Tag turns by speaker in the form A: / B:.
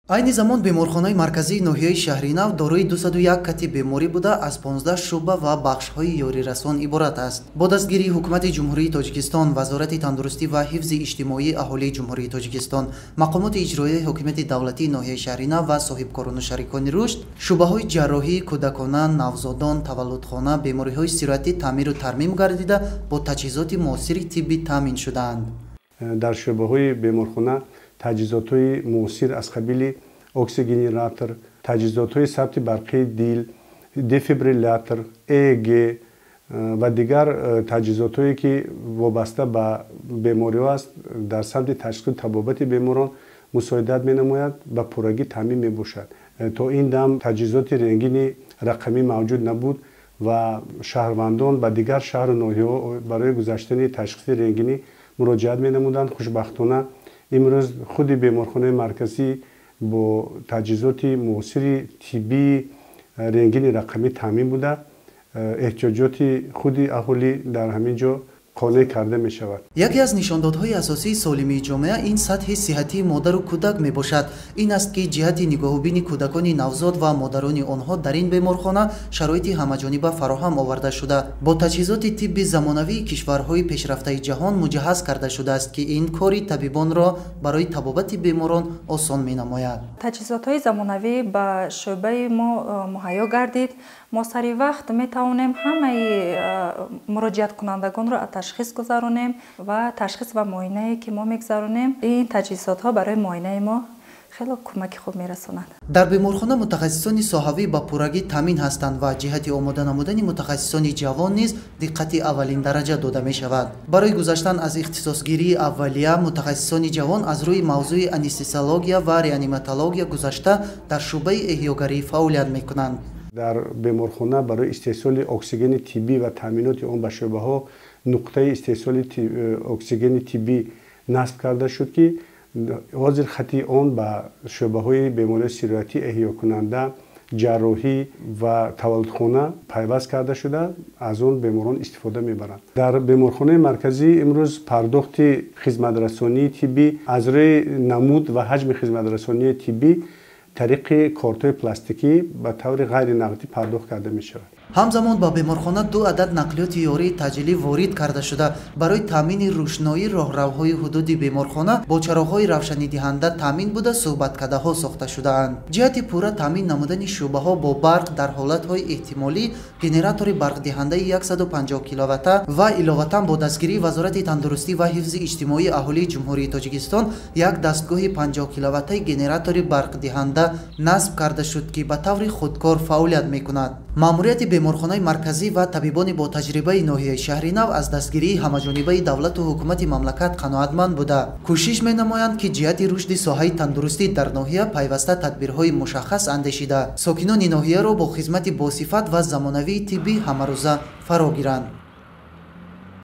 A: айни замон беморхонаи марказии ноҳияи шаҳри нав дорои 201 кати беморӣ буда аз 15 шуъба ва бахшҳои ёрирасон иборат аст. Бо дастгирии ҳукумати ҷумҳурии Тоҷикистон, Вазорати тандурустӣ ва ҳифзи иҷтимоии аҳолии ҷумҳурии Тоҷикистон, мақомоти иҷроияи ҳокимияти давлатии ноҳияи шаҳри нав ва соҳибкорону шарикони рушд, шуъбаҳои ҷарроҳӣ, кӯдакона, навзодон, таваллудхона, бемориҳои сироятӣ таъмиру тармим гардида бо таҷҳизоти муосири тиббӣ таъмин шудаанд.
B: Дар шуъбаҳои беморхона таҷҳизотҳои муосир аз қабили оксигенератор, таҷҳизотҳои сабти барқии дил, дефибриллятор, ЭГ ва дигар таҷҳизотҳое ки вобаста ба бемориҳо аст дар самти ташхису табобати беморон мусоидат менамояд, ба пуррагӣ таъмин мебошад. То ин дам таҷҳизоти рентгени рақамӣ мавҷуд набуд ва шаҳрвандон ба дигар шаҳру ноҳияҳо барои гузаштани ташхиси рентгенӣ муроҷиат менамуданд. хушбахтона имрӯз худи беморхонаи марказӣ бо таҷҳизоти муосири тиббии рентгени рақамӣ таъмин буда эҳтиёҷоти худи аҳолӣ дар ҳамин ҷо қонеъ карда мешавад.
A: Яке аз нишондодҳои асосии солимии ҷомеа ин сатҳи сиҳатии модару кӯдак мебошад. Ин аст ки ҷиҳати нигоҳубини кӯдакони навзод ва модарони онҳо дар ин беморхона шароити ҳамаҷониба фароҳам оварда шуда, бо таҷҳизоти тибби замонавии кишварҳои пешрафтаи ҷаҳон муҷаҳҳаз карда шудааст, ки ин кори табибонро барои табобати беморон осон менамояд.
C: таҷҳизотҳои замонавӣ ба шӯъбаи мо муҳайё гардид. мо сари вақт метавонем ҳамаи муроҷиаткунандагонро ташхис гузаронем ва ташхис ва муоинае ки мо мегзаронем, ин таҷҳизотҳо барои муоинаи мо хеле кӯмаки хуб мерасонад.
A: Дар беморхона мутахассисони соҳавӣ ба пуррагӣ таъмин ҳастанд ва ҷиҳати омода намудани мутахассисони ҷавон низ диққати аввалин дараҷа дода мешавад. Барои гузаштан аз ихтисосгирии аввалия, мутахассисони ҷавон аз рӯи мавзӯи анестезиология ва реаниматология гузашта дар шуъбаи эҳёгарӣ фаъолият мекунанд.
B: дар беморхона барои истеҳсоли оксигени тиббӣ ва таъминоти он ба шуъбаҳо нуқтаи истеҳсоли оксигени тиббӣ насб карда шуд, ки ҳозир хати он ба шуъбаҳои бемориҳои сироятӣ, эҳёкунанда, ҷарроҳӣ ва таваллудхона пайваст карда шуда аз он беморон истифода мебаранд. Дар беморхонаи марказӣ имрӯз пардохти хизматрасонии тиббӣ аз рӯи намуд ва ҳаҷми хизматрасонии тиббӣ тариқи кортҳои пластикӣ ба таври ғайринақдӣ пардохт карда мешавад.
A: ҳамзамон ба беморхона 2 адад нақлиёти ёрии таъҷилӣ ворид карда шуда барои таъмини рӯшноии роҳравҳои ҳудуди беморхона бо чароғҳои равшанидиҳанда таъмин буда суҳбаткадаҳо сохта шудаанд. ҷиҳати пурра таъмин намудани шуъбаҳо бо барқ дар ҳолатҳои эҳтимолӣ генератори барқдиҳандаи 150 киловатта ва иловатан бо дастгирии Вазорати тандурустӣ ва ҳифзи иҷтимоии аҳолии ҷумҳурии Тоҷикистон як дастгоҳи 50 киловаттаи генератори барқдиҳанда насб карда шуд, ки ба таври худкор фаъолият мекунад. маъмурияти беморхонаи марказӣ ва табибони бо таҷрибаи ноҳияи шаҳри нав аз дастгирии ҳамаҷонибаи давлату ҳукумати мамлакат қаноатманд буда кӯшиш менамоянд, ки ҷиҳати рушди соҳаи тандурустӣ дар ноҳия пайваста тадбирҳои мушаххас андешида, сокинони ноҳияро бо хизмати босифат ва замонавии тиббӣ ҳамарӯза фаро гиранд.